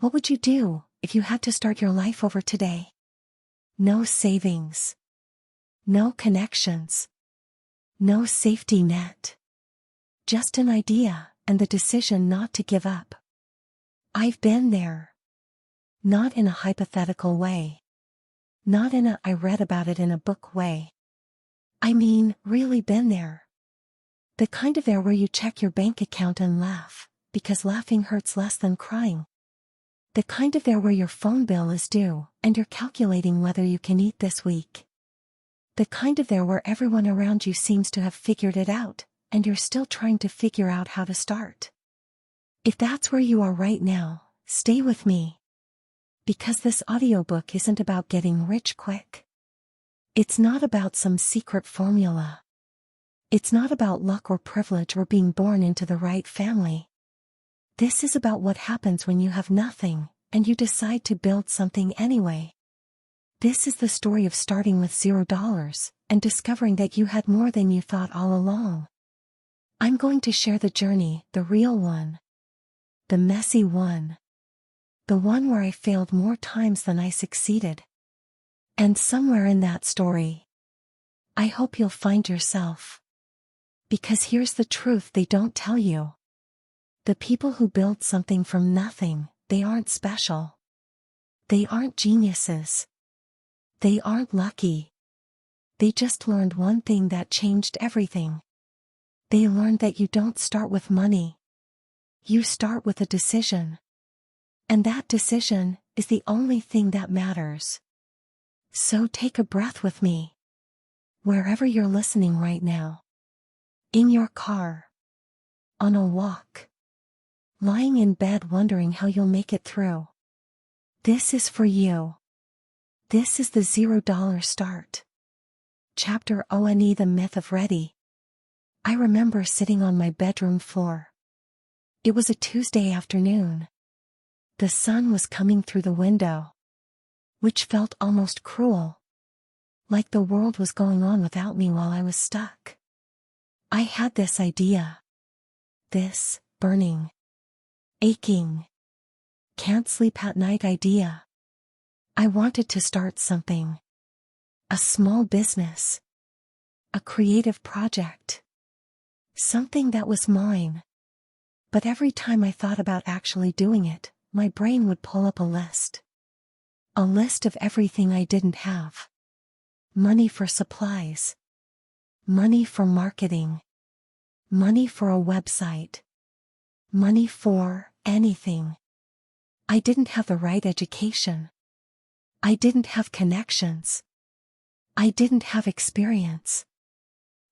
What would you do if you had to start your life over today? No savings. No connections. No safety net. Just an idea and the decision not to give up. I've been there. Not in a hypothetical way. Not in a I read about it in a book way. I mean, really been there. The kind of there where you check your bank account and laugh, because laughing hurts less than crying. The kind of there where your phone bill is due, and you're calculating whether you can eat this week. The kind of there where everyone around you seems to have figured it out, and you're still trying to figure out how to start. If that's where you are right now, stay with me. Because this audiobook isn't about getting rich quick. It's not about some secret formula. It's not about luck or privilege or being born into the right family. This is about what happens when you have nothing, and you decide to build something anyway. This is the story of starting with $0 and discovering that you had more than you thought all along. I'm going to share the journey, the real one. The messy one. The one where I failed more times than I succeeded. And somewhere in that story, I hope you'll find yourself. Because here's the truth they don't tell you. The people who build something from nothing, they aren't special. They aren't geniuses. They aren't lucky. They just learned one thing that changed everything. They learned that you don't start with money. You start with a decision. And that decision is the only thing that matters. So take a breath with me. Wherever you're listening right now. In your car. On a walk. Lying in bed wondering how you'll make it through. This is for you. This is the $0 start. Chapter ONE The Myth of Ready. I remember sitting on my bedroom floor. It was a Tuesday afternoon. The sun was coming through the window. Which felt almost cruel. Like the world was going on without me while I was stuck. I had this idea. This burning, aching, can't sleep at night idea. I wanted to start something. A small business. A creative project. Something that was mine. But every time I thought about actually doing it, my brain would pull up a list. A list of everything I didn't have. Money for supplies. Money for marketing. Money for a website. Money for anything. I didn't have the right education. I didn't have connections. I didn't have experience.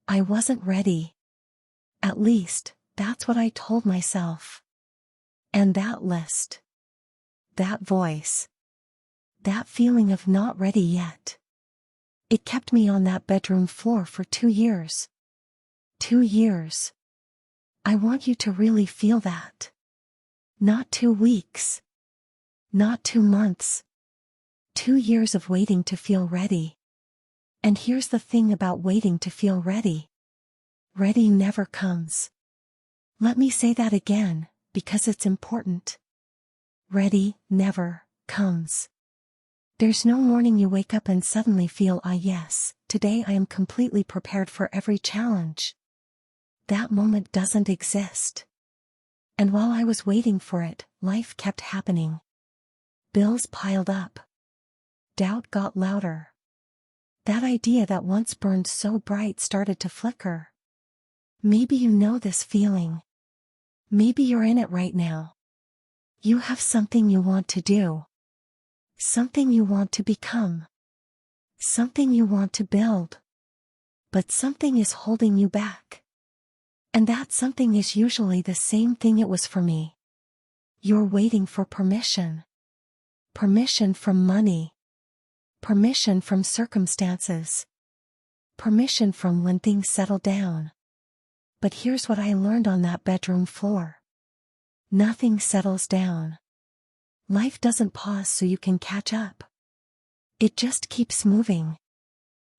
I wasn't ready. At least, that's what I told myself. And that list. That voice. That feeling of not ready yet. It kept me on that bedroom floor for 2 years. 2 years. I want you to really feel that. Not 2 weeks. Not 2 months. 2 years of waiting to feel ready. And here's the thing about waiting to feel ready. Ready never comes. Let me say that again, because it's important. Ready never comes. There's no morning you wake up and suddenly feel, yes, today I am completely prepared for every challenge. That moment doesn't exist. And while I was waiting for it, life kept happening. Bills piled up. Doubt got louder. That idea that once burned so bright started to flicker. Maybe you know this feeling. Maybe you're in it right now. You have something you want to do. Something you want to become. Something you want to build. But something is holding you back. And that something is usually the same thing it was for me. You're waiting for permission. Permission from money. Permission from circumstances. Permission from when things settle down. But here's what I learned on that bedroom floor. Nothing settles down. Life doesn't pause so you can catch up. It just keeps moving.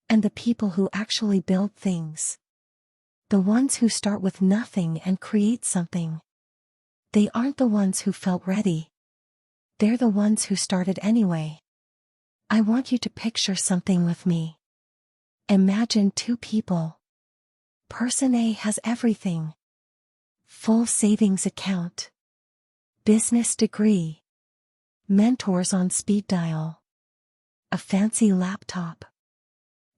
And the people who actually build things. The ones who start with nothing and create something. They aren't the ones who felt ready. They're the ones who started anyway. I want you to picture something with me. Imagine two people. Person A has everything. Full savings account. Business degree. Mentors on speed dial. A fancy laptop.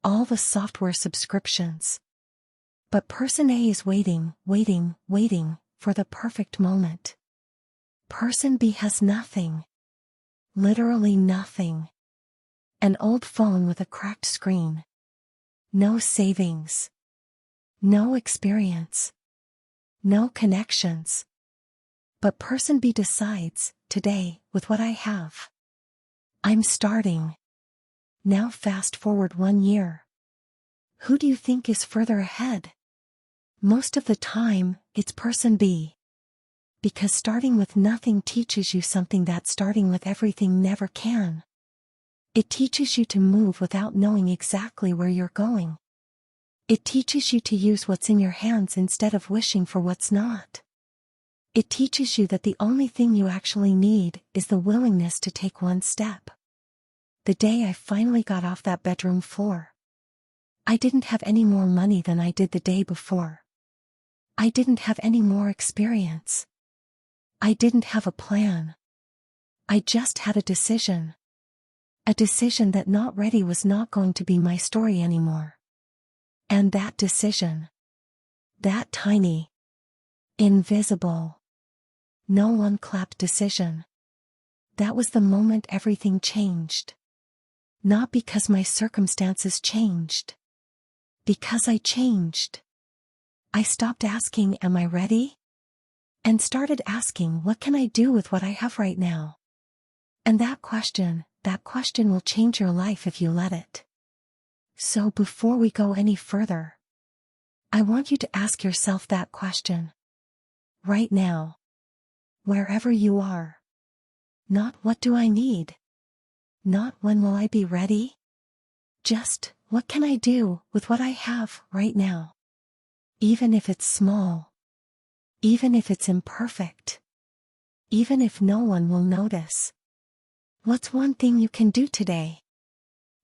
All the software subscriptions. But person A is waiting for the perfect moment. Person B has nothing. Literally nothing. An old phone with a cracked screen. No savings. No experience. No connections. But person B decides, today, with what I have, I'm starting. Now fast forward 1 year. Who do you think is further ahead? Most of the time, it's person B. Because starting with nothing teaches you something that starting with everything never can. It teaches you to move without knowing exactly where you're going. It teaches you to use what's in your hands instead of wishing for what's not. It teaches you that the only thing you actually need is the willingness to take one step. The day I finally got off that bedroom floor, I didn't have any more money than I did the day before. I didn't have any more experience. I didn't have a plan. I just had a decision. A decision that not ready was not going to be my story anymore. And that decision, that tiny, invisible, no one clapped decision, that was the moment everything changed. Not because my circumstances changed. Because I changed. I stopped asking, am I ready? And started asking, what can I do with what I have right now? And that question will change your life if you let it. So before we go any further, I want you to ask yourself that question. Right now. Wherever you are. Not what do I need? Not when will I be ready? Just, what can I do with what I have right now? Even if it's small. Even if it's imperfect. Even if no one will notice. What's one thing you can do today?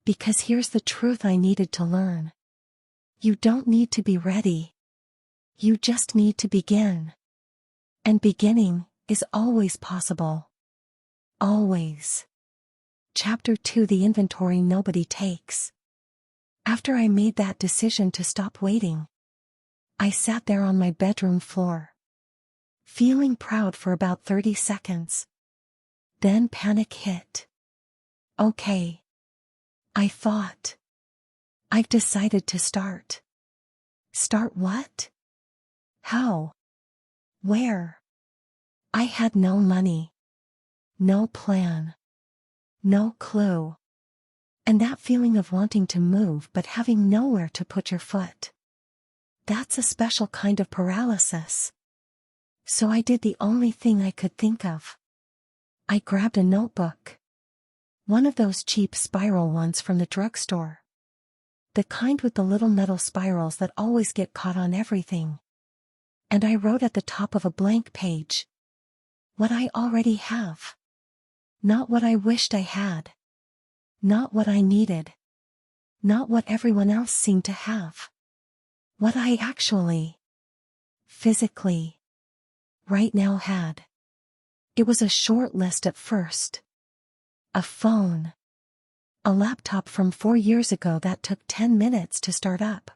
Because here's the truth I needed to learn. You don't need to be ready. You just need to begin. And beginning is always possible. Always. Chapter 2: The Inventory Nobody Takes. After I made that decision to stop waiting, I sat there on my bedroom floor, feeling proud for about 30 seconds. Then panic hit. Okay. I thought. I've decided to start. Start what? How? Where? I had no money. No plan. No clue. And that feeling of wanting to move but having nowhere to put your foot. That's a special kind of paralysis. So I did the only thing I could think of. I grabbed a notebook. One of those cheap spiral ones from the drugstore. The kind with the little metal spirals that always get caught on everything. And I wrote at the top of a blank page. What I already have. Not what I wished I had. Not what I needed. Not what everyone else seemed to have. What I actually, physically, right now had. It was a short list at first. A phone. A laptop from 4 years ago that took 10 minutes to start up.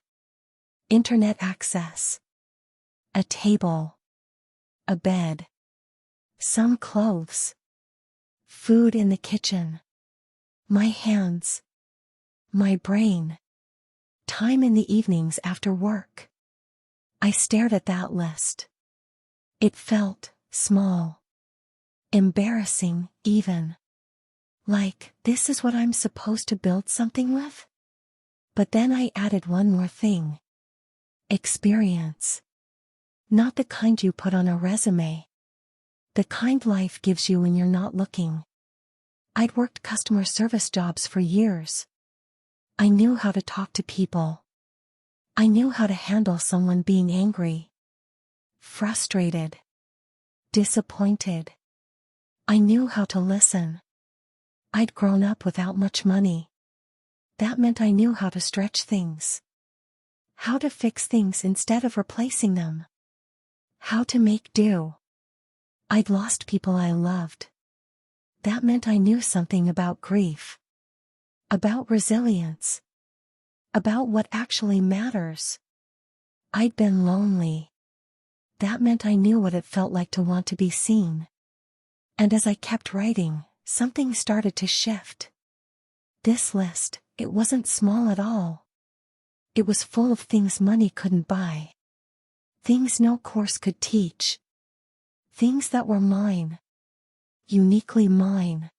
Internet access. A table. A bed. Some clothes. Food in the kitchen. My hands. My brain. Time in the evenings after work. I stared at that list. It felt small. Embarrassing, even. Like, this is what I'm supposed to build something with? But then I added one more thing. Experience. Not the kind you put on a resume. The kind life gives you when you're not looking. I'd worked customer service jobs for years. I knew how to talk to people. I knew how to handle someone being angry, frustrated, disappointed. I knew how to listen. I'd grown up without much money. That meant I knew how to stretch things. How to fix things instead of replacing them. How to make do. I'd lost people I loved. That meant I knew something about grief. About resilience. About what actually matters. I'd been lonely. That meant I knew what it felt like to want to be seen. And as I kept writing, something started to shift. This list, it wasn't small at all. It was full of things money couldn't buy. Things no course could teach. Things that were mine. Uniquely mine.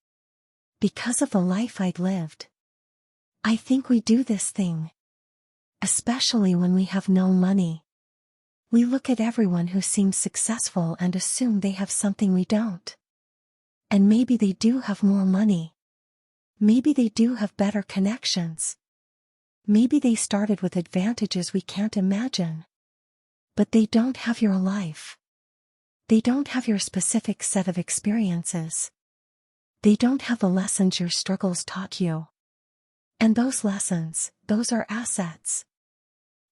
Because of the life I'd lived. I think we do this thing. Especially when we have no money. We look at everyone who seems successful and assume they have something we don't. And maybe they do have more money. Maybe they do have better connections. Maybe they started with advantages we can't imagine. But they don't have your life. They don't have your specific set of experiences. They don't have the lessons your struggles taught you. And those lessons, those are assets.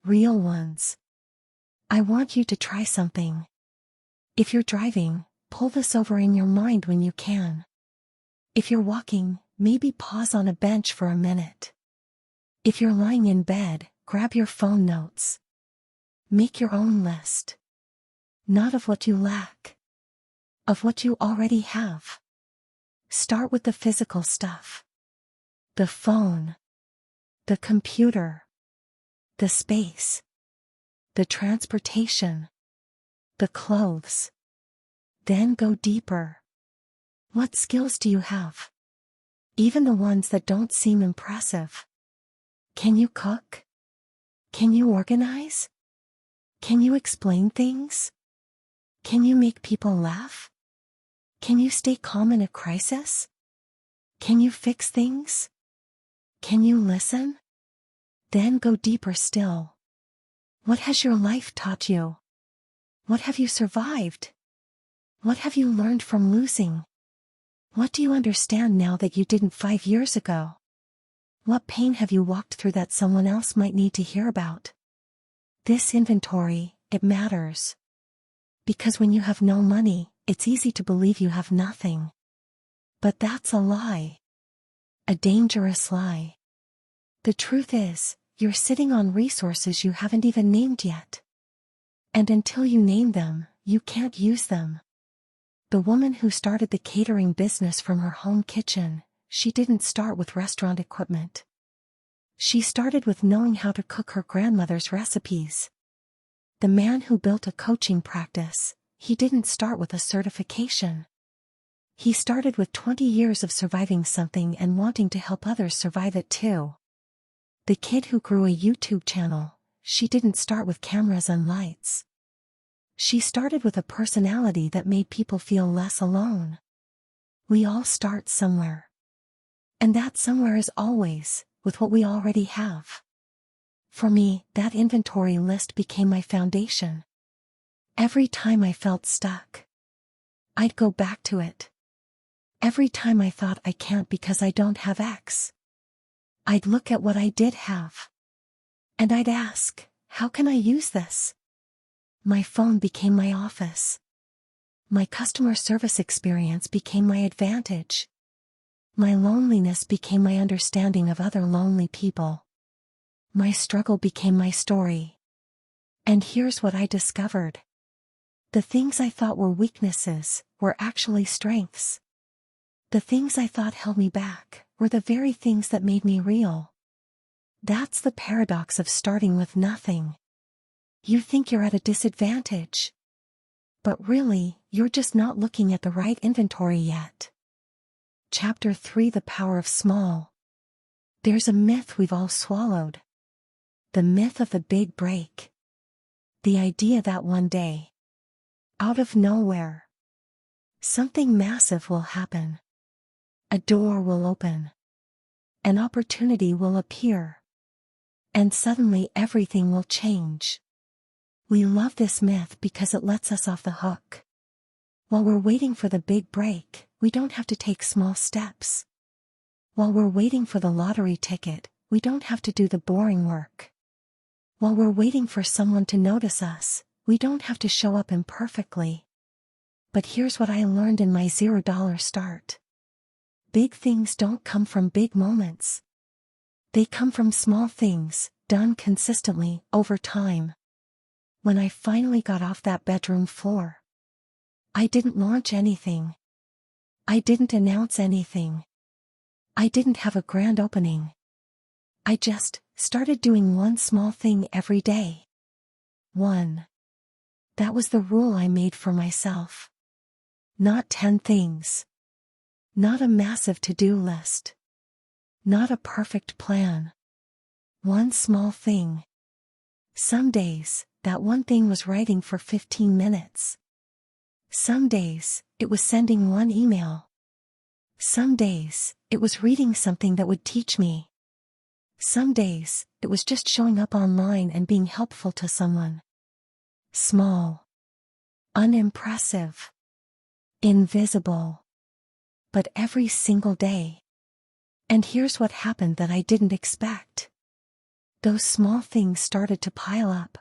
Real ones. I want you to try something. If you're driving, pull this over in your mind when you can. If you're walking, maybe pause on a bench for a minute. If you're lying in bed, grab your phone notes. Make your own list. Not of what you lack. Of what you already have. Start with the physical stuff. The phone. The computer. The space. The transportation. The clothes. Then go deeper. What skills do you have? Even the ones that don't seem impressive. Can you cook? Can you organize? Can you explain things? Can you make people laugh? Can you stay calm in a crisis? Can you fix things? Can you listen? Then go deeper still. What has your life taught you? What have you survived? What have you learned from losing? What do you understand now that you didn't 5 years ago? What pain have you walked through that someone else might need to hear about? This inventory, it matters. Because when you have no money, it's easy to believe you have nothing. But that's a lie. A dangerous lie. The truth is, you're sitting on resources you haven't even named yet. And until you name them, you can't use them. The woman who started the catering business from her home kitchen, she didn't start with restaurant equipment. She started with knowing how to cook her grandmother's recipes. The man who built a coaching practice, he didn't start with a certification. He started with 20 years of surviving something and wanting to help others survive it too. The kid who grew a YouTube channel, she didn't start with cameras and lights. She started with a personality that made people feel less alone. We all start somewhere. And that somewhere is always with what we already have. For me, that inventory list became my foundation. Every time I felt stuck, I'd go back to it. Every time I thought I can't because I don't have X, I'd look at what I did have. And I'd ask, how can I use this? My phone became my office. My customer service experience became my advantage. My loneliness became my understanding of other lonely people. My struggle became my story. And here's what I discovered. The things I thought were weaknesses were actually strengths. The things I thought held me back were the very things that made me real. That's the paradox of starting with nothing. You think you're at a disadvantage. But really, you're just not looking at the right inventory yet. Chapter 3: The Power of Small. There's a myth we've all swallowed. The myth of the big break. The idea that one day, out of nowhere, something massive will happen. A door will open. An opportunity will appear. And suddenly everything will change. We love this myth because it lets us off the hook. While we're waiting for the big break, we don't have to take small steps. While we're waiting for the lottery ticket, we don't have to do the boring work. While we're waiting for someone to notice us, we don't have to show up imperfectly. But here's what I learned in my $0 start. Big things don't come from big moments. They come from small things, done consistently, over time. When I finally got off that bedroom floor, I didn't launch anything. I didn't announce anything. I didn't have a grand opening. I just started doing one small thing every day. One. That was the rule I made for myself. Not 10 things. Not a massive to-do list. Not a perfect plan. One small thing. Some days, that one thing was writing for 15 minutes. Some days, it was sending one email. Some days, it was reading something that would teach me. Some days, it was just showing up online and being helpful to someone. Small. Unimpressive. Invisible. But every single day. And here's what happened that I didn't expect. Those small things started to pile up.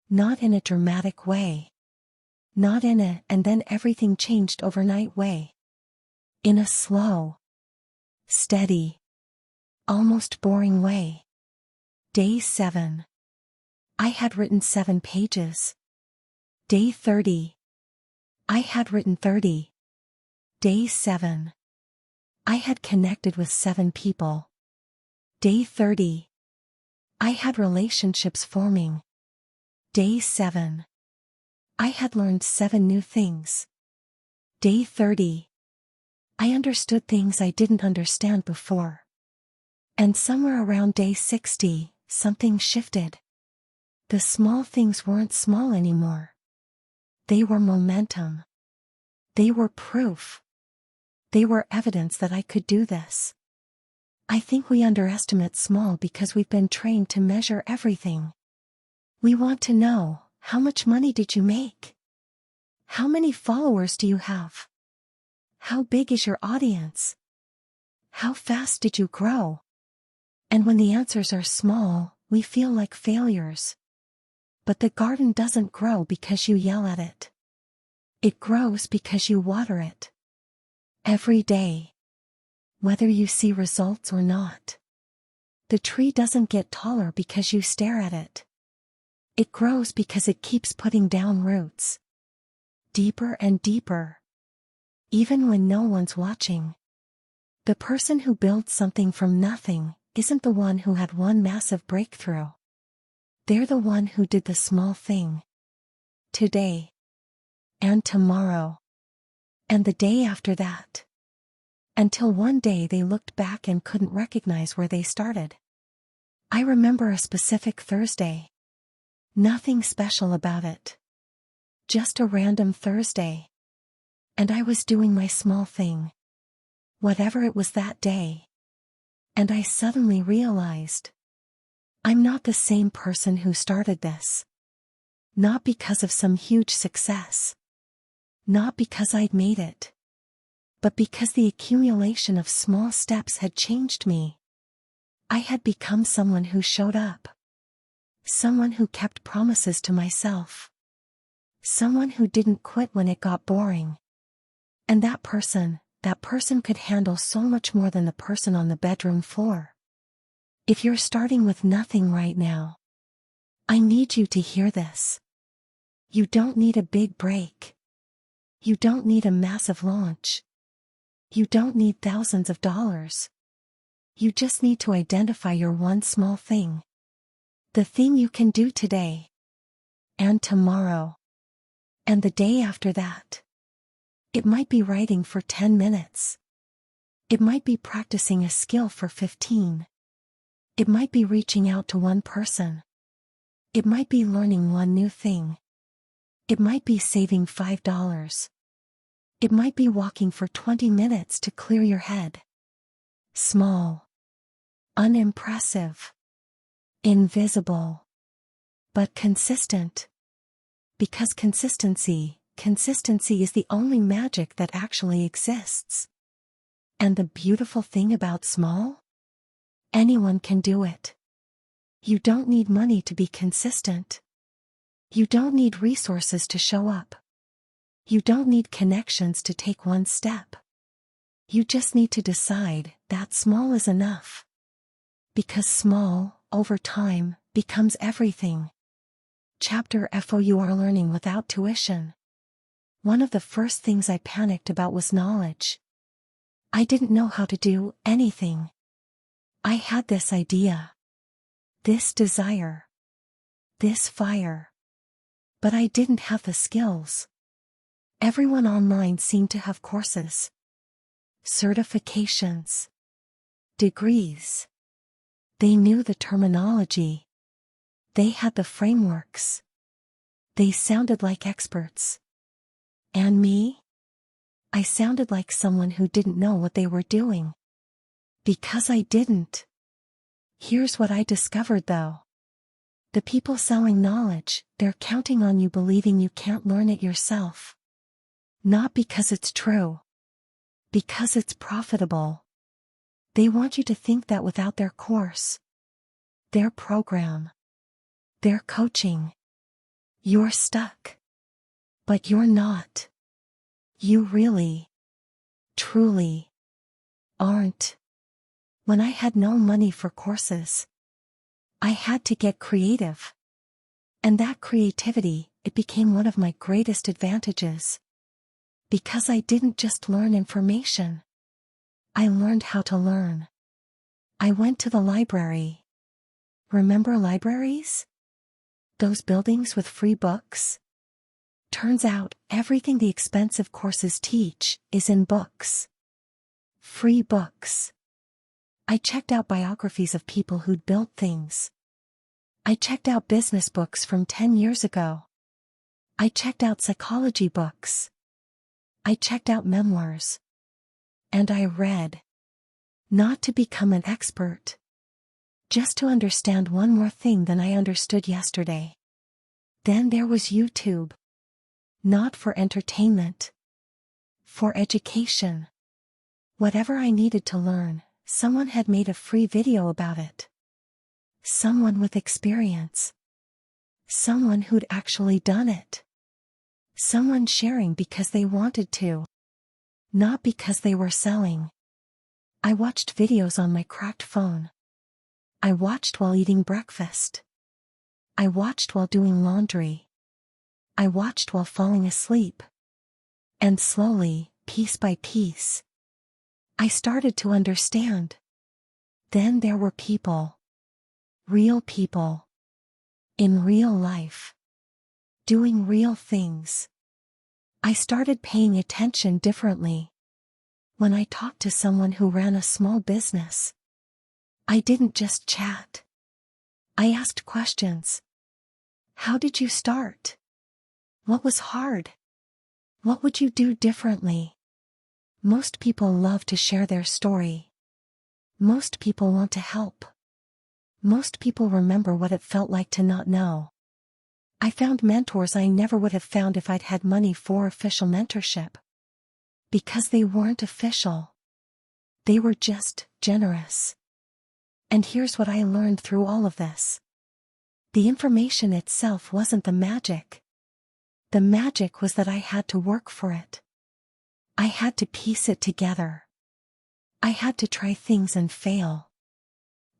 Not in a dramatic way. Not in a and then everything changed overnight way. In a slow, steady, almost boring way. Day 7. I had written 7 pages. Day 30. I had written 30. Day 7. I had connected with 7 people. Day 30. I had relationships forming. Day 7. I had learned 7 new things. Day 30. I understood things I didn't understand before. And somewhere around day 60, something shifted. The small things weren't small anymore. They were momentum. They were proof. They were evidence that I could do this. I think we underestimate small because we've been trained to measure everything. We want to know, how much money did you make? How many followers do you have? How big is your audience? How fast did you grow? And when the answers are small, we feel like failures. But the garden doesn't grow because you yell at it. It grows because you water it. Every day. Whether you see results or not. The tree doesn't get taller because you stare at it. It grows because it keeps putting down roots. Deeper and deeper. Even when no one's watching. The person who builds something from nothing isn't the one who had one massive breakthrough. They're the one who did the small thing. Today. And tomorrow. And the day after that. Until one day they looked back and couldn't recognize where they started. I remember a specific Thursday. Nothing special about it. Just a random Thursday. And I was doing my small thing. Whatever it was that day. And I suddenly realized. I'm not the same person who started this. Not because of some huge success. Not because I'd made it. But because the accumulation of small steps had changed me. I had become someone who showed up. Someone who kept promises to myself. Someone who didn't quit when it got boring. And that person could handle so much more than the person on the bedroom floor. If you're starting with nothing right now, I need you to hear this. You don't need a big break. You don't need a massive launch. You don't need thousands of dollars. You just need to identify your one small thing. The thing you can do today. And tomorrow. And the day after that. It might be writing for 10 minutes. It might be practicing a skill for 15. It might be reaching out to one person. It might be learning one new thing. It might be saving $5. It might be walking for 20 minutes to clear your head. Small. Unimpressive. Invisible. But consistent. Because consistency consistency is the only magic that actually exists. And the beautiful thing about small? Anyone can do it. You don't need money to be consistent. You don't need resources to show up. You don't need connections to take one step. You just need to decide that small is enough. Because small, over time, becomes everything. Chapter 4: You are learning without tuition. One of the first things I panicked about was knowledge. I didn't know how to do anything. I had this idea, this desire, this fire. But I didn't have the skills. Everyone online seemed to have courses, certifications, degrees. They knew the terminology. They had the frameworks. They sounded like experts. And me? I sounded like someone who didn't know what they were doing. Because I didn't. Here's what I discovered though. The people selling knowledge, they're counting on you believing you can't learn it yourself. Not because it's true. Because it's profitable. They want you to think that without their course, their program, their coaching, you're stuck. But you're not. You really, truly, aren't. When I had no money for courses, I had to get creative. And that creativity, it became one of my greatest advantages. Because I didn't just learn information. I learned how to learn. I went to the library. Remember libraries? Those buildings with free books? Turns out, everything the expensive courses teach is in books. Free books. I checked out biographies of people who'd built things. I checked out business books from 10 years ago. I checked out psychology books. I checked out memoirs. And I read. Not to become an expert. Just to understand one more thing than I understood yesterday. Then there was YouTube. Not for entertainment. For education. Whatever I needed to learn, someone had made a free video about it. Someone with experience. Someone who'd actually done it. Someone sharing because they wanted to. Not because they were selling. I watched videos on my cracked phone. I watched while eating breakfast. I watched while doing laundry. I watched while falling asleep. And slowly, piece by piece, I started to understand. Then there were people. Real people. In real life. Doing real things. I started paying attention differently. When I talked to someone who ran a small business, I didn't just chat. I asked questions. How did you start? What was hard? What would you do differently? Most people love to share their story. Most people want to help. Most people remember what it felt like to not know. I found mentors I never would have found if I'd had money for official mentorship. Because they weren't official. They were just generous. And here's what I learned through all of this. The information itself wasn't the magic. The magic was that I had to work for it. I had to piece it together. I had to try things and fail.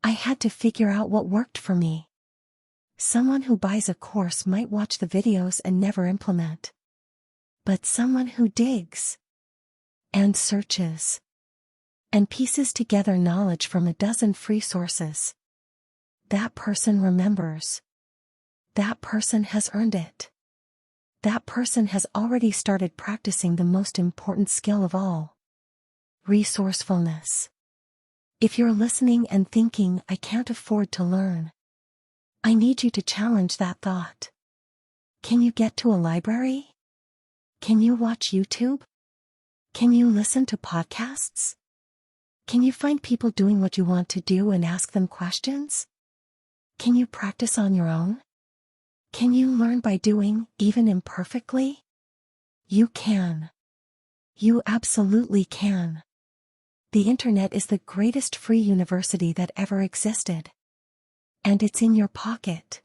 I had to figure out what worked for me. Someone who buys a course might watch the videos and never implement. But someone who digs and searches and pieces together knowledge from a dozen free sources, that person remembers. That person has earned it. That person has already started practicing the most important skill of all. Resourcefulness. If you're listening and thinking, I can't afford to learn, I need you to challenge that thought. Can you get to a library? Can you watch YouTube? Can you listen to podcasts? Can you find people doing what you want to do and ask them questions? Can you practice on your own? Can you learn by doing, even imperfectly? You can. You absolutely can. The internet is the greatest free university that ever existed. And it's in your pocket.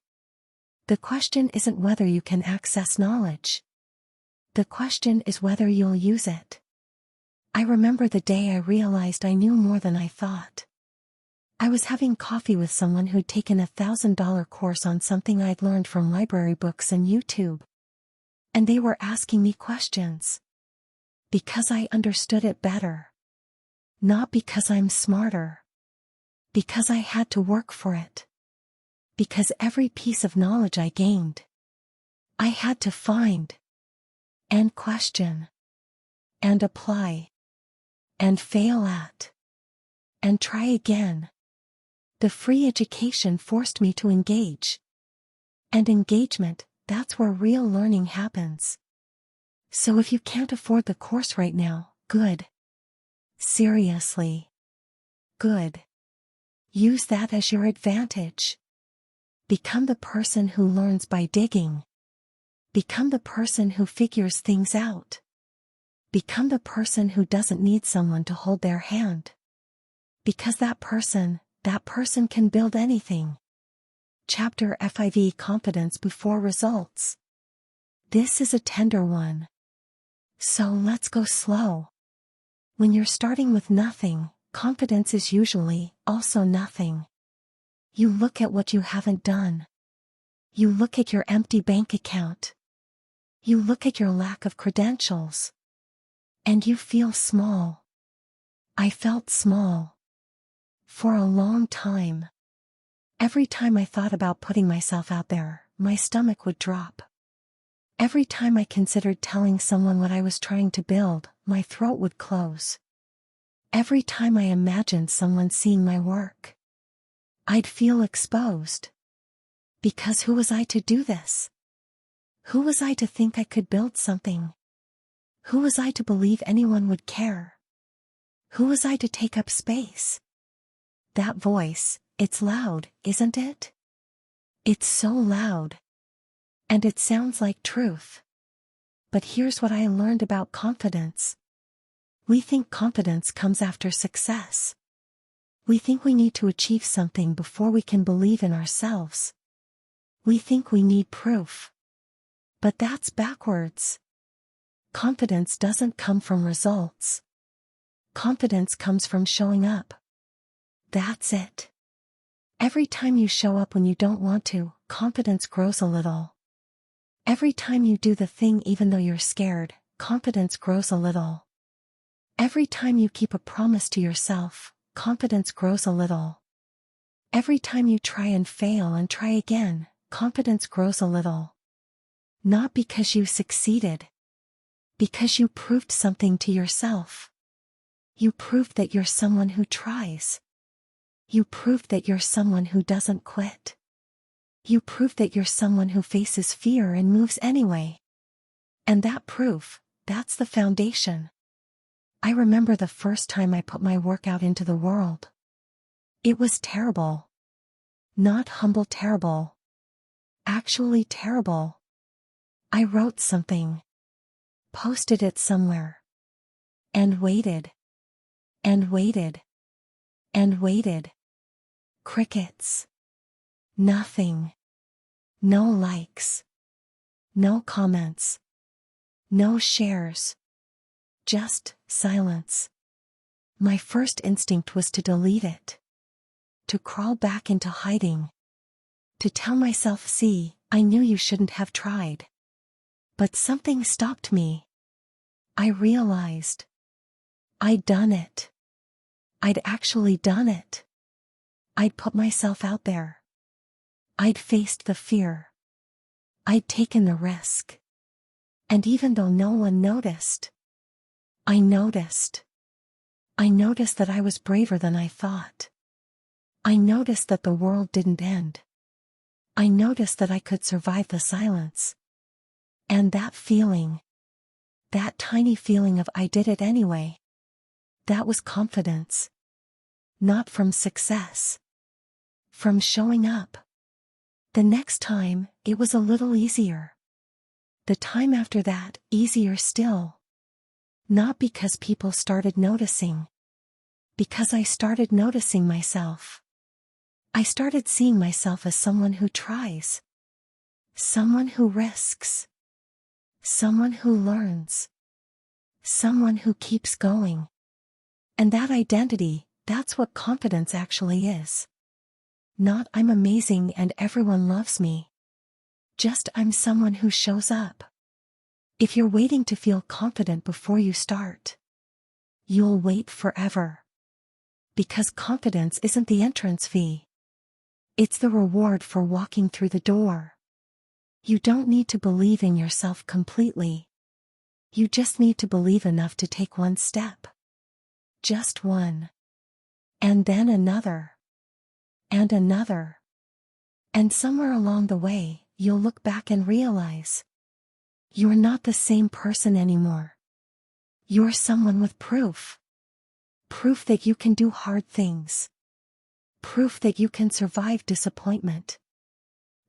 The question isn't whether you can access knowledge. The question is whether you'll use it. I remember the day I realized I knew more than I thought. I was having coffee with someone who'd taken a $1,000 course on something I'd learned from library books and YouTube. And they were asking me questions. Because I understood it better. Not because I'm smarter. Because I had to work for it. Because every piece of knowledge I gained, I had to find, and question, and apply, and fail at, and try again. The free education forced me to engage. And engagement, that's where real learning happens. So if you can't afford the course right now, good. Seriously. Good. Use that as your advantage. Become the person who learns by digging. Become the person who figures things out. Become the person who doesn't need someone to hold their hand. Because that person can build anything. Chapter 5: Confidence before results. This is a tender one. So let's go slow. When you're starting with nothing, confidence is usually also nothing. You look at what you haven't done. You look at your empty bank account. You look at your lack of credentials. And you feel small. I felt small. For a long time. Every time I thought about putting myself out there, my stomach would drop. Every time I considered telling someone what I was trying to build, my throat would close. Every time I imagined someone seeing my work, I'd feel exposed. Because who was I to do this? Who was I to think I could build something? Who was I to believe anyone would care? Who was I to take up space? That voice, it's loud, isn't it? It's so loud. And it sounds like truth. But here's what I learned about confidence. We think confidence comes after success. We think we need to achieve something before we can believe in ourselves. We think we need proof. But that's backwards. Confidence doesn't come from results. Confidence comes from showing up. That's it. Every time you show up when you don't want to, confidence grows a little. Every time you do the thing even though you're scared, confidence grows a little. Every time you keep a promise to yourself, confidence grows a little. Every time you try and fail and try again, confidence grows a little. Not because you succeeded. Because you proved something to yourself. You proved that you're someone who tries. You proved that you're someone who doesn't quit. You prove that you're someone who faces fear and moves anyway. And that proof, that's the foundation. I remember the first time I put my work out into the world. It was terrible. Not humble terrible. Actually terrible. I wrote something. Posted it somewhere. And waited. And waited. And waited. Crickets. Nothing. No likes. No comments. No shares. Just silence. My first instinct was to delete it. To crawl back into hiding. To tell myself, see, I knew you shouldn't have tried. But something stopped me. I realized. I'd done it. I'd actually done it. I'd put myself out there. I'd faced the fear. I'd taken the risk. And even though no one noticed, I noticed. I noticed that I was braver than I thought. I noticed that the world didn't end. I noticed that I could survive the silence. And that feeling, that tiny feeling of I did it anyway, that was confidence. Not from success. From showing up. The next time, it was a little easier. The time after that, easier still. Not because people started noticing. Because I started noticing myself. I started seeing myself as someone who tries. Someone who risks. Someone who learns. Someone who keeps going. And that identity, that's what confidence actually is. Not I'm amazing and everyone loves me. Just I'm someone who shows up. If you're waiting to feel confident before you start, you'll wait forever. Because confidence isn't the entrance fee. It's the reward for walking through the door. You don't need to believe in yourself completely. You just need to believe enough to take one step. Just one. And then another. And another. And somewhere along the way, you'll look back and realize you're not the same person anymore. You're someone with proof. Proof that you can do hard things. Proof that you can survive disappointment.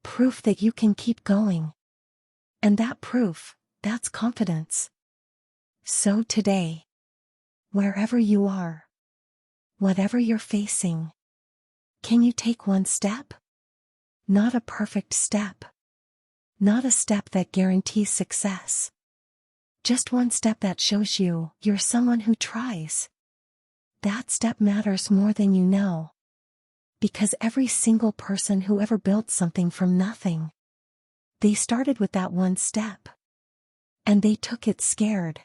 Proof that you can keep going. And that proof, that's confidence. So today, wherever you are, whatever you're facing, can you take one step? Not a perfect step. Not a step that guarantees success. Just one step that shows you're someone who tries. That step matters more than you know. Because every single person who ever built something from nothing, they started with that one step. And they took it scared.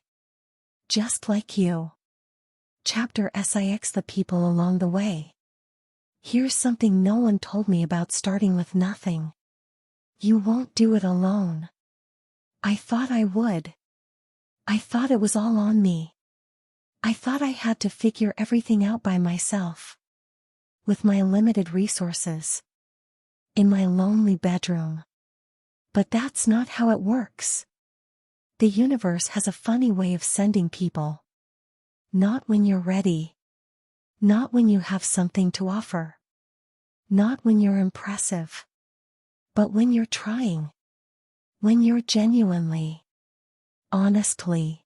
Just like you. Chapter 6: The people along the way. Here's something no one told me about starting with nothing. You won't do it alone. I thought I would. I thought it was all on me. I thought I had to figure everything out by myself. With my limited resources. In my lonely bedroom. But that's not how it works. The universe has a funny way of sending people. Not when you're ready. Not when you have something to offer. Not when you're impressive. But when you're trying. When you're genuinely, honestly,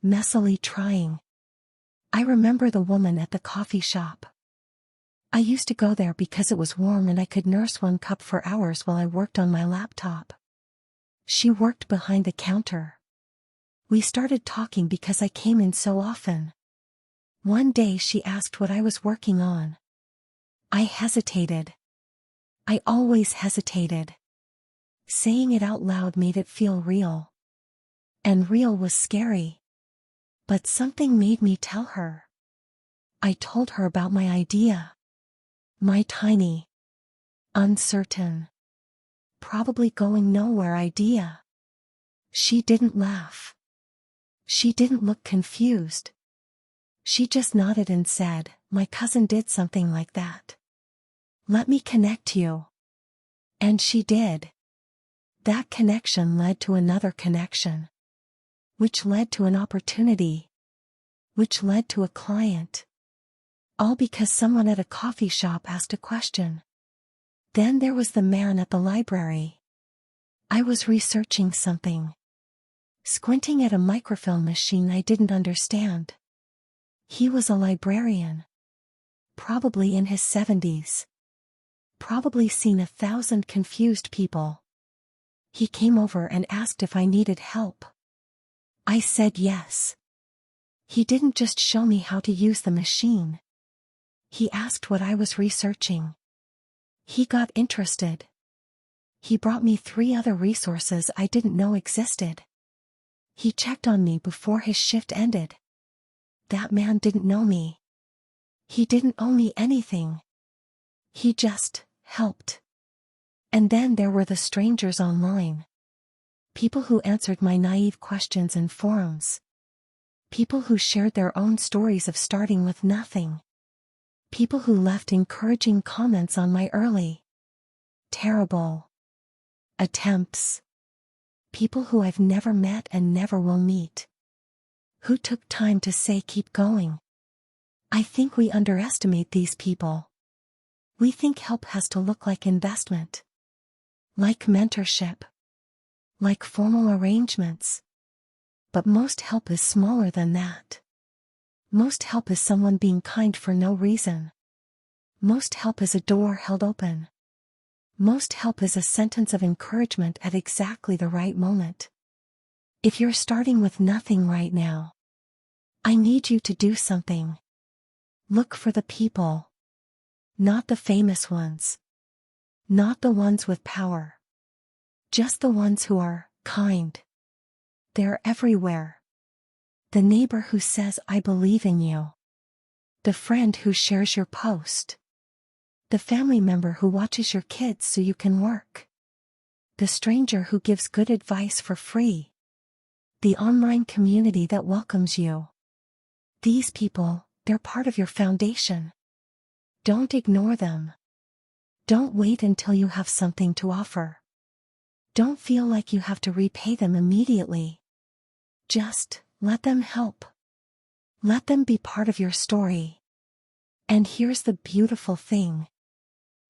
messily trying. I remember the woman at the coffee shop. I used to go there because it was warm and I could nurse one cup for hours while I worked on my laptop. She worked behind the counter. We started talking because I came in so often. One day she asked what I was working on. I hesitated. I always hesitated. Saying it out loud made it feel real. And real was scary. But something made me tell her. I told her about my idea. My tiny, uncertain, probably going nowhere idea. She didn't laugh. She didn't look confused. She just nodded and said, "My cousin did something like that. Let me connect you." And she did. That connection led to another connection. Which led to an opportunity. Which led to a client. All because someone at a coffee shop asked a question. Then there was the man at the library. I was researching something. Squinting at a microfilm machine I didn't understand. He was a librarian. Probably in his 70s. Probably seen 1,000 confused people. He came over and asked if I needed help. I said yes. He didn't just show me how to use the machine. He asked what I was researching. He got interested. He brought me 3 other resources I didn't know existed. He checked on me before his shift ended. That man didn't know me. He didn't owe me anything. He just helped. And then there were the strangers online. People who answered my naive questions in forums. People who shared their own stories of starting with nothing. People who left encouraging comments on my early, terrible attempts. People who I've never met and never will meet. Who took time to say keep going. I think we underestimate these people. We think help has to look like investment. Like mentorship. like formal arrangements. But most help is smaller than that. Most help is someone being kind for no reason. Most help is a door held open. Most help is a sentence of encouragement at exactly the right moment. If you're starting with nothing right now, I need you to do something. Look for the people. Not the famous ones. Not the ones with power. Just the ones who are kind. They're everywhere. The neighbor who says, "I believe in you." The friend who shares your post. The family member who watches your kids so you can work. The stranger who gives good advice for free. The online community that welcomes you. These people, they're part of your foundation. Don't ignore them. Don't wait until you have something to offer. Don't feel like you have to repay them immediately. Just let them help. Let them be part of your story. And here's the beautiful thing.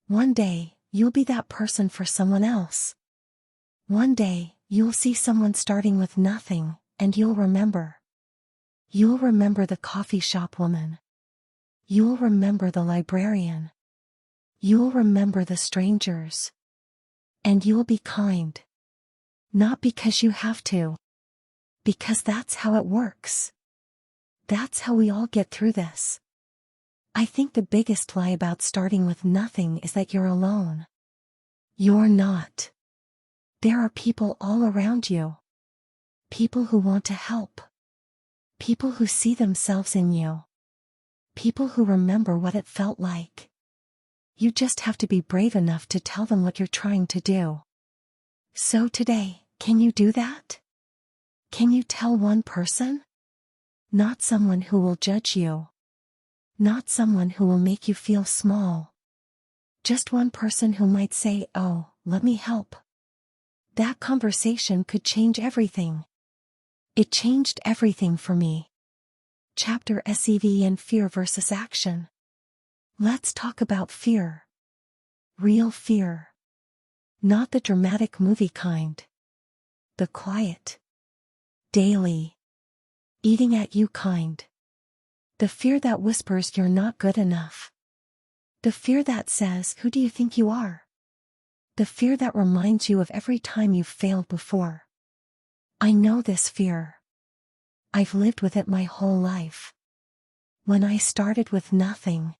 One day, you'll be that person for someone else. One day, you'll see someone starting with nothing, and you'll remember. You'll remember the coffee shop woman. You'll remember the librarian. You'll remember the strangers. And you'll be kind. Not because you have to. Because that's how it works. That's how we all get through this. I think the biggest lie about starting with nothing is that you're alone. You're not. There are people all around you. People who want to help. People who see themselves in you. People who remember what it felt like. You just have to be brave enough to tell them what you're trying to do. So today, can you do that? Can you tell one person? Not someone who will judge you. Not someone who will make you feel small. Just one person who might say, "Oh, let me help." That conversation could change everything. It changed everything for me. Chapter 7 Fear versus Action. Let's talk about fear. Real fear. Not the dramatic movie kind. The quiet. Daily. Eating at you kind. The fear that whispers you're not good enough. The fear that says, "Who do you think you are?" The fear that reminds you of every time you've failed before. I know this fear. I've lived with it my whole life. When I started with nothing,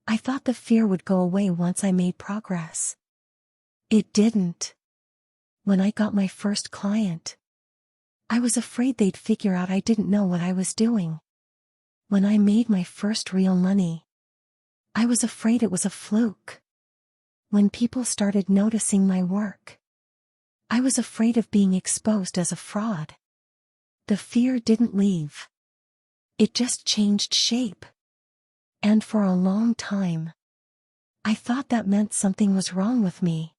I thought the fear would go away once I made progress. It didn't. When I got my first client, I was afraid they'd figure out I didn't know what I was doing. When I made my first real money, I was afraid it was a fluke. When people started noticing my work, I was afraid of being exposed as a fraud. The fear didn't leave. It just changed shape. And for a long time, I thought that meant something was wrong with me.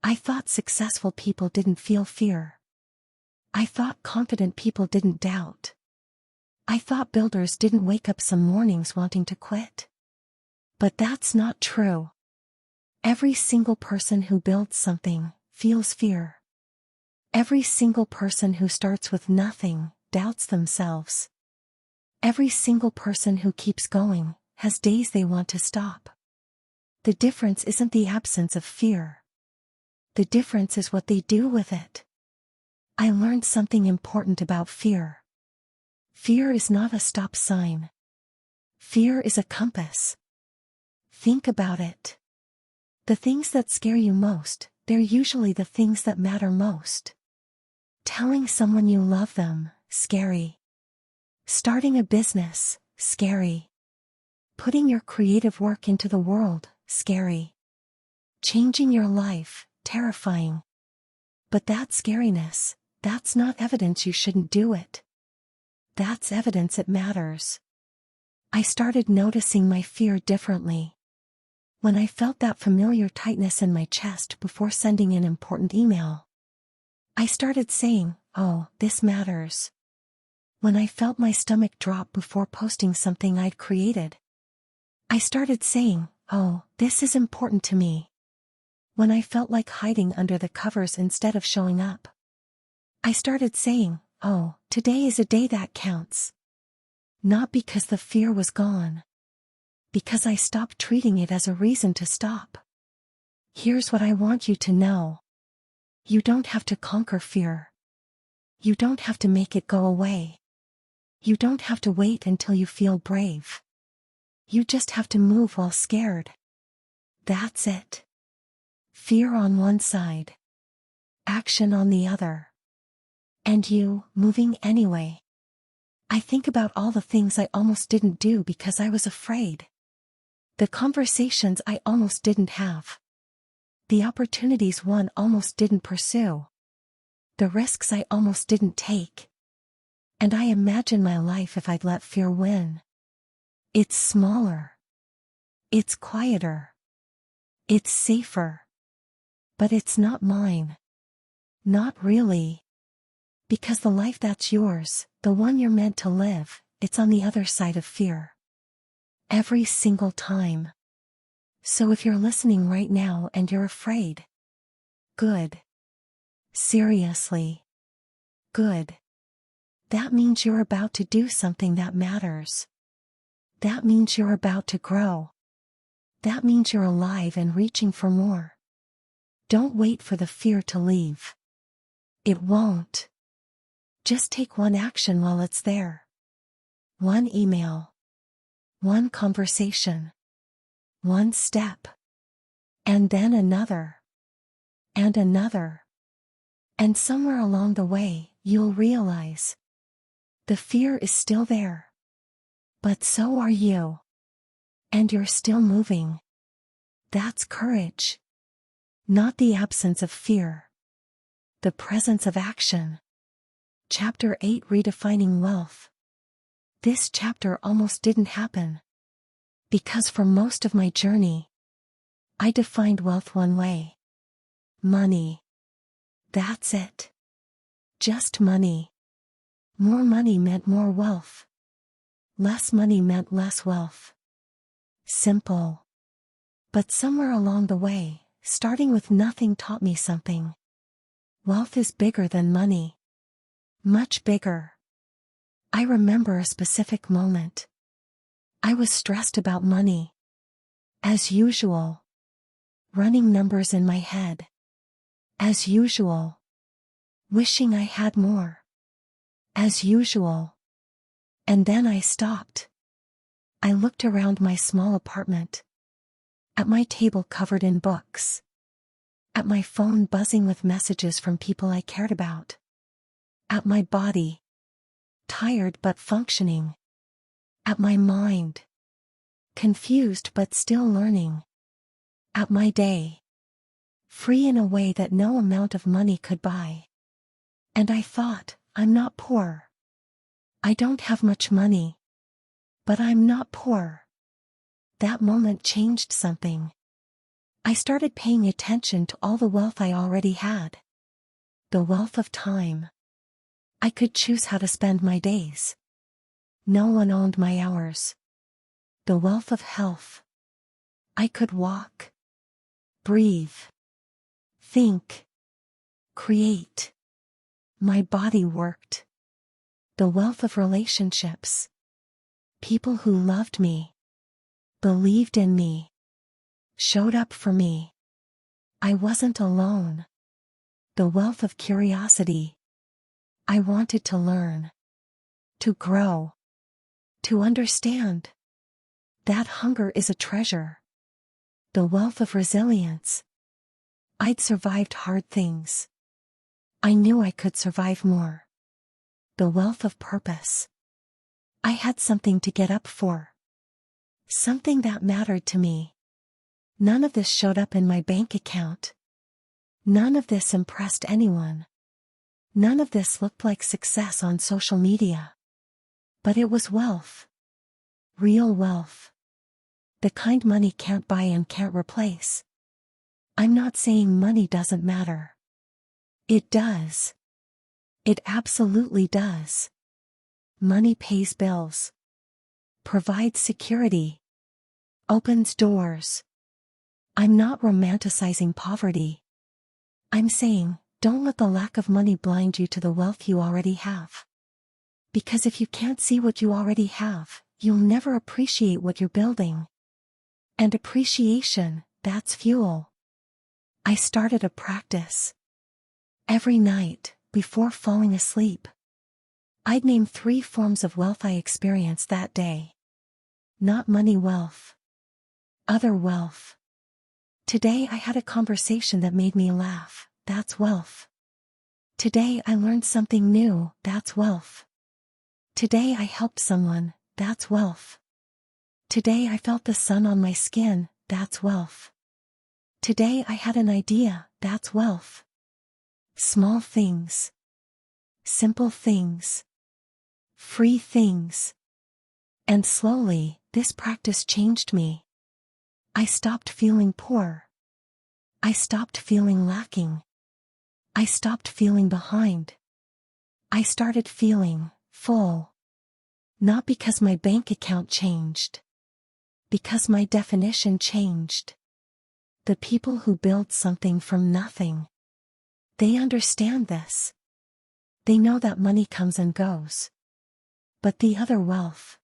I thought successful people didn't feel fear. I thought confident people didn't doubt. I thought builders didn't wake up some mornings wanting to quit. But that's not true. Every single person who builds something feels fear. Every single person who starts with nothing doubts themselves. Every single person who keeps going has days they want to stop. The difference isn't the absence of fear. The difference is what they do with it. I learned something important about fear. Fear is not a stop sign. Fear is a compass. Think about it. The things that scare you most, they're usually the things that matter most. Telling someone you love them, scary. Starting a business, scary. Putting your creative work into the world, scary. Changing your life, terrifying. But that scariness, that's not evidence you shouldn't do it. That's evidence it matters. I started noticing my fear differently. When I felt that familiar tightness in my chest before sending an important email, I started saying, "Oh, this matters." When I felt my stomach drop before posting something I'd created, I started saying, "Oh, this is important to me." When I felt like hiding under the covers instead of showing up. I started saying, "Oh, today is a day that counts." Not because the fear was gone. Because I stopped treating it as a reason to stop. Here's what I want you to know. You don't have to conquer fear. You don't have to make it go away. You don't have to wait until you feel brave. You just have to move while scared. That's it. Fear on one side. Action on the other. And you, moving anyway. I think about all the things I almost didn't do because I was afraid. The conversations I almost didn't have. The opportunities one almost didn't pursue. The risks I almost didn't take. And I imagine my life if I'd let fear win. It's smaller. It's quieter. It's safer. But it's not mine. Not really. Because the life that's yours, the one you're meant to live, it's on the other side of fear. Every single time. So if you're listening right now and you're afraid. Good. Seriously. Good. That means you're about to do something that matters. That means you're about to grow. That means you're alive and reaching for more. Don't wait for the fear to leave. It won't. Just take one action while it's there. One email. One conversation. One step. And then another. And another. And somewhere along the way, you'll realize. The fear is still there. But so are you. And you're still moving. That's courage. Not the absence of fear. The presence of action. Chapter 8: Redefining Wealth. This chapter almost didn't happen. Because for most of my journey, I defined wealth one way. Money. That's it. Just money. More money meant more wealth. Less money meant less wealth. Simple. But somewhere along the way, starting with nothing taught me something. Wealth is bigger than money. Much bigger. I remember a specific moment. I was stressed about money. As usual. Running numbers in my head. As usual. Wishing I had more. As usual. And then I stopped. I looked around my small apartment. At my table covered in books. At my phone buzzing with messages from people I cared about. At my body. Tired but functioning. At my mind. Confused but still learning. At my day. Free in a way that no amount of money could buy. And I thought, I'm not poor. I don't have much money. But I'm not poor. That moment changed something. I started paying attention to all the wealth I already had. The wealth of time. I could choose how to spend my days. No one owned my hours. The wealth of health. I could walk. Breathe. Think. Create. My body worked. The wealth of relationships. People who loved me. Believed in me. Showed up for me. I wasn't alone. The wealth of curiosity. I wanted to learn. To grow. To understand. That hunger is a treasure. The wealth of resilience. I'd survived hard things. I knew I could survive more. The wealth of purpose. I had something to get up for. Something that mattered to me. None of this showed up in my bank account. None of this impressed anyone. None of this looked like success on social media. But it was wealth. Real wealth. The kind money can't buy and can't replace. I'm not saying money doesn't matter. It does. It absolutely does. Money pays bills. Provides security. Opens doors. I'm not romanticizing poverty. I'm saying, don't let the lack of money blind you to the wealth you already have. Because if you can't see what you already have, you'll never appreciate what you're building. And appreciation, that's fuel. I started a practice. Every night, before falling asleep, I'd name 3 forms of wealth I experienced that day. Not money wealth. Other wealth. Today I had a conversation that made me laugh, that's wealth. Today I learned something new, that's wealth. Today I helped someone, that's wealth. Today I felt the sun on my skin, that's wealth. Today I had an idea, that's wealth. Small things. Simple things. Free things. And slowly, this practice changed me. I stopped feeling poor. I stopped feeling lacking. I stopped feeling behind. I started feeling full. Not because my bank account changed. Because my definition changed. The people who build something from nothing, they understand this. They know that money comes and goes. But the other wealth,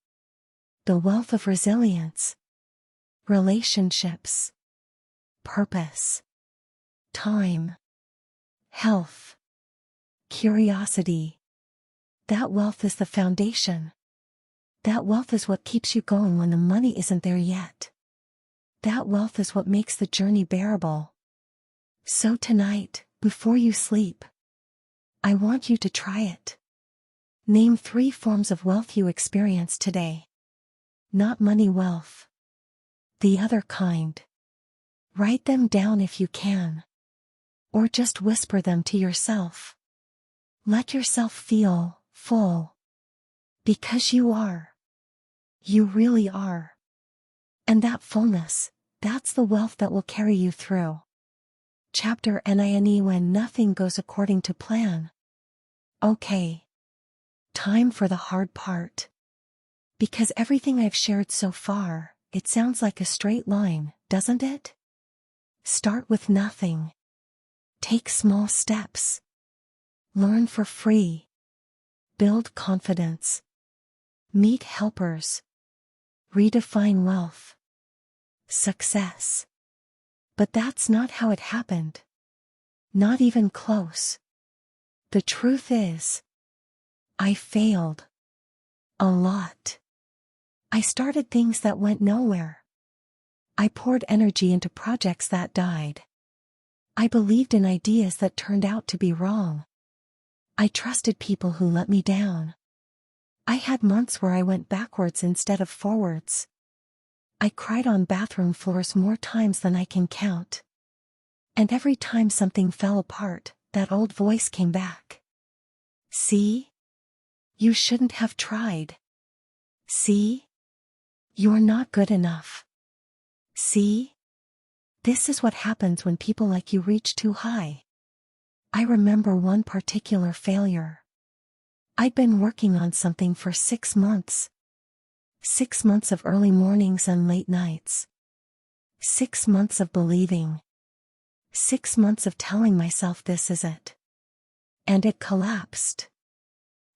the wealth of resilience, relationships, purpose, time, health, curiosity, that wealth is the foundation. That wealth is what keeps you going when the money isn't there yet. That wealth is what makes the journey bearable. So tonight, before you sleep, I want you to try it. Name 3 forms of wealth you experience today. Not money wealth. The other kind. Write them down if you can. Or just whisper them to yourself. Let yourself feel full. Because you are. You really are. And that fullness, that's the wealth that will carry you through. Chapter 9: When nothing goes according to plan. Okay. Time for the hard part. Because everything I've shared so far, it sounds like a straight line, doesn't it? Start with nothing. Take small steps. Learn for free. Build confidence. Meet helpers. Redefine wealth. Success. But that's not how it happened. Not even close. The truth is, I failed. A lot. I started things that went nowhere. I poured energy into projects that died. I believed in ideas that turned out to be wrong. I trusted people who let me down. I had months where I went backwards instead of forwards. I cried on bathroom floors more times than I can count. And every time something fell apart, that old voice came back. See? You shouldn't have tried. See? You're not good enough. See? This is what happens when people like you reach too high. I remember one particular failure. I'd been working on something for 6 months. 6 months of early mornings and late nights. 6 months of believing. 6 months of telling myself this is it. And it collapsed.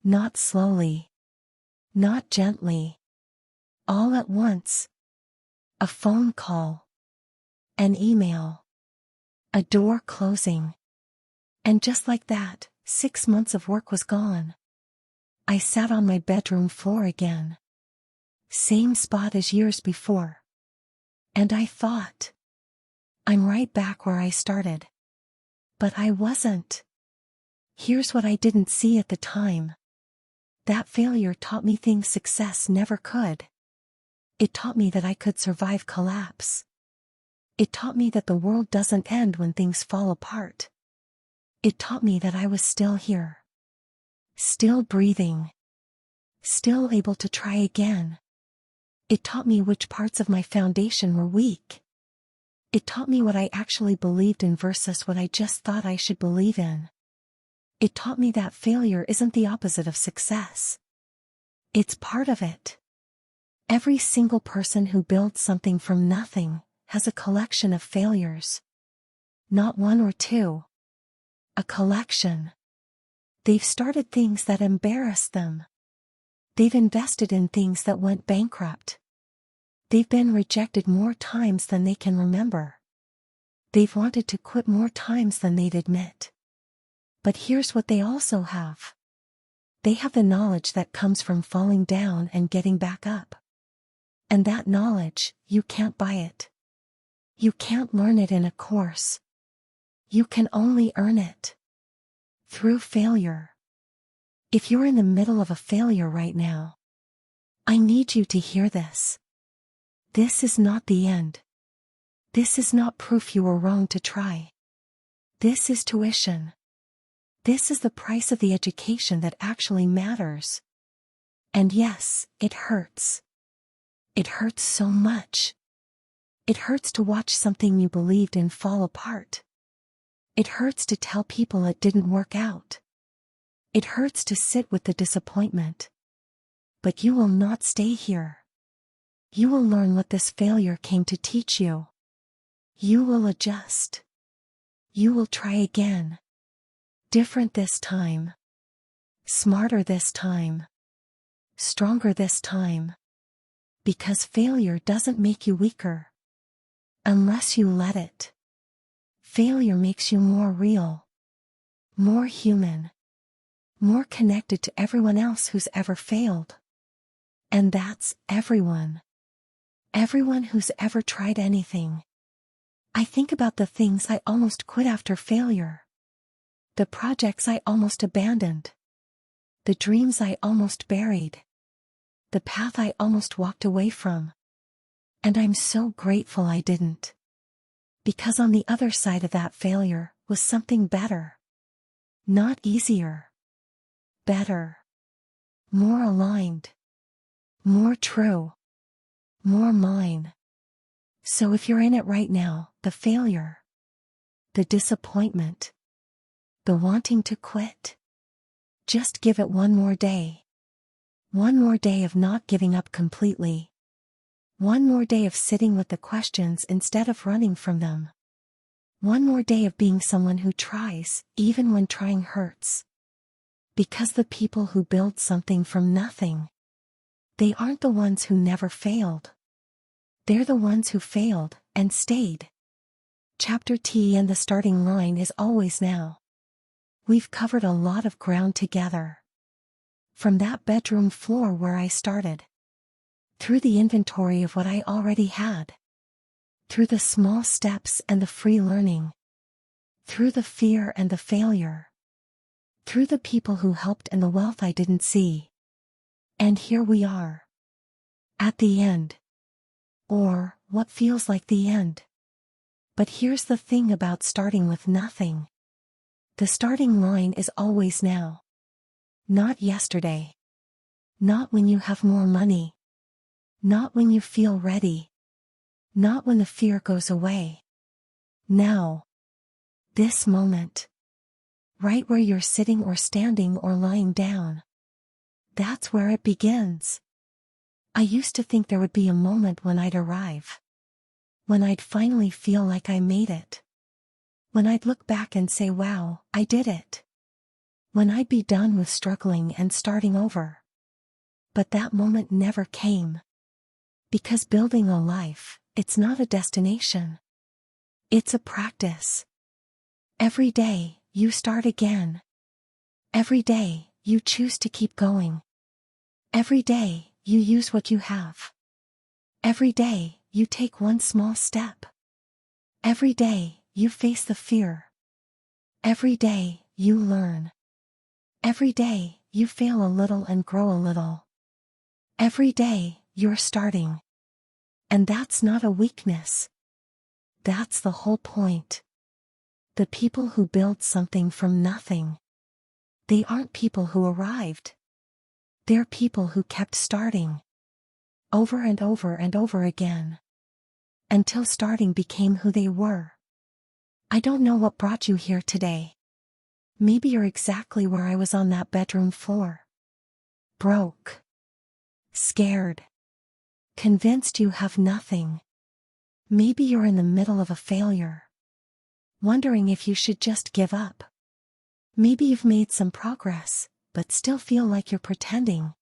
Not slowly. Not gently. All at once. A phone call. An email. A door closing. And just like that, 6 months of work was gone. I sat on my bedroom floor again. Same spot as years before. And I thought, I'm right back where I started. But I wasn't. Here's what I didn't see at the time. That failure taught me things success never could. It taught me that I could survive collapse. It taught me that the world doesn't end when things fall apart. It taught me that I was still here. Still breathing. Still able to try again. It taught me which parts of my foundation were weak. It taught me what I actually believed in versus what I just thought I should believe in. It taught me that failure isn't the opposite of success. It's part of it. Every single person who builds something from nothing has a collection of failures. Not one or two. A collection. They've started things that embarrassed them. They've invested in things that went bankrupt. They've been rejected more times than they can remember. They've wanted to quit more times than they'd admit. But here's what they also have. They have the knowledge that comes from falling down and getting back up. And that knowledge, you can't buy it. You can't learn it in a course. You can only earn it through failure. If you're in the middle of a failure right now, I need you to hear this. This is not the end. This is not proof you were wrong to try. This is tuition. This is the price of the education that actually matters. And yes, it hurts. It hurts so much. It hurts to watch something you believed in fall apart. It hurts to tell people it didn't work out. It hurts to sit with the disappointment. But you will not stay here. You will learn what this failure came to teach you. You will adjust. You will try again. Different this time. Smarter this time. Stronger this time. Because failure doesn't make you weaker. Unless you let it. Failure makes you more real. More human. More connected to everyone else who's ever failed. And that's everyone. Everyone who's ever tried anything. I think about the things I almost quit after failure. The projects I almost abandoned. The dreams I almost buried. The path I almost walked away from. And I'm so grateful I didn't. Because on the other side of that failure was something better. Not easier. Better. More aligned. More true. More mine. So if you're in it right now, the failure. The disappointment. The wanting to quit. Just give it one more day. One more day of not giving up completely. One more day of sitting with the questions instead of running from them. One more day of being someone who tries, even when trying hurts. Because the people who build something from nothing, they aren't the ones who never failed. They're the ones who failed and stayed. Chapter T and the starting line is always now. We've covered a lot of ground together. From that bedroom floor where I started. Through the inventory of what I already had. Through the small steps and the free learning. Through the fear and the failure. Through the people who helped and the wealth I didn't see. And here we are. At the end. Or, what feels like the end. But here's the thing about starting with nothing. The starting line is always now. Not yesterday. Not when you have more money. Not when you feel ready. Not when the fear goes away. Now. This moment. Right where you're sitting or standing or lying down. That's where it begins. I used to think there would be a moment when I'd arrive. When I'd finally feel like I made it. When I'd look back and say, wow, I did it. When I'd be done with struggling and starting over. But that moment never came. Because building a life, it's not a destination. It's a practice. Every day, you start again. Every day, you choose to keep going. Every day, you use what you have. Every day, you take one small step. Every day, you face the fear. Every day, you learn. Every day, you fail a little and grow a little. Every day, you're starting. And that's not a weakness. That's the whole point. The people who build something from nothing. They aren't people who arrived. They're people who kept starting. Over and over and over again. Until starting became who they were. I don't know what brought you here today. Maybe you're exactly where I was on that bedroom floor. Broke. Scared. Convinced you have nothing. Maybe you're in the middle of a failure, wondering if you should just give up. Maybe you've made some progress, but still feel like you're pretending.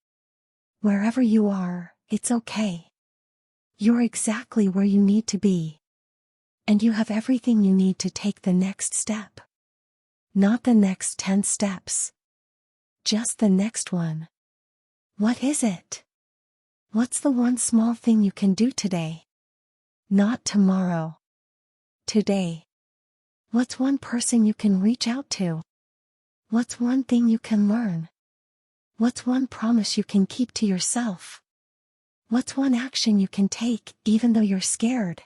Wherever you are, it's okay. You're exactly where you need to be. And you have everything you need to take the next step. Not the next 10 steps. Just the next one. What is it? What's the one small thing you can do today? Not tomorrow. Today. What's one person you can reach out to? What's one thing you can learn? What's one promise you can keep to yourself? What's one action you can take, even though you're scared?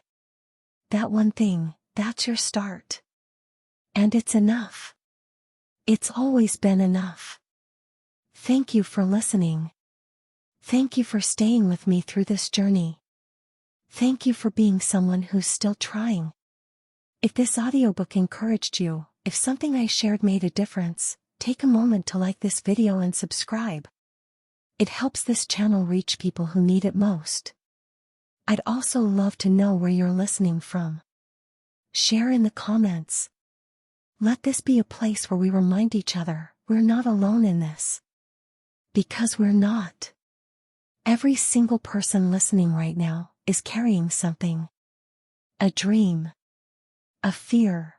That one thing, that's your start. And it's enough. It's always been enough. Thank you for listening. Thank you for staying with me through this journey. Thank you for being someone who's still trying. If this audiobook encouraged you, if something I shared made a difference, take a moment to like this video and subscribe. It helps this channel reach people who need it most. I'd also love to know where you're listening from. Share in the comments. Let this be a place where we remind each other we're not alone in this. Because we're not. Every single person listening right now is carrying something. A dream. A fear.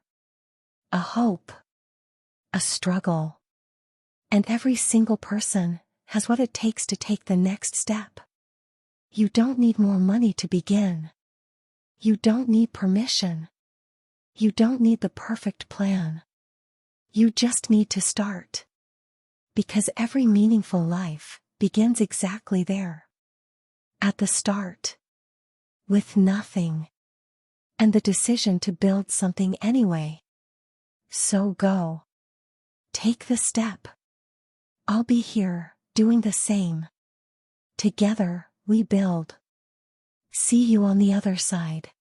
A hope. A struggle. And every single person has what it takes to take the next step. You don't need more money to begin. You don't need permission. You don't need the perfect plan. You just need to start. Because every meaningful life begins exactly there. At the start. With nothing. And the decision to build something anyway. So go. Take the step. I'll be here, doing the same. Together, we build. See you on the other side.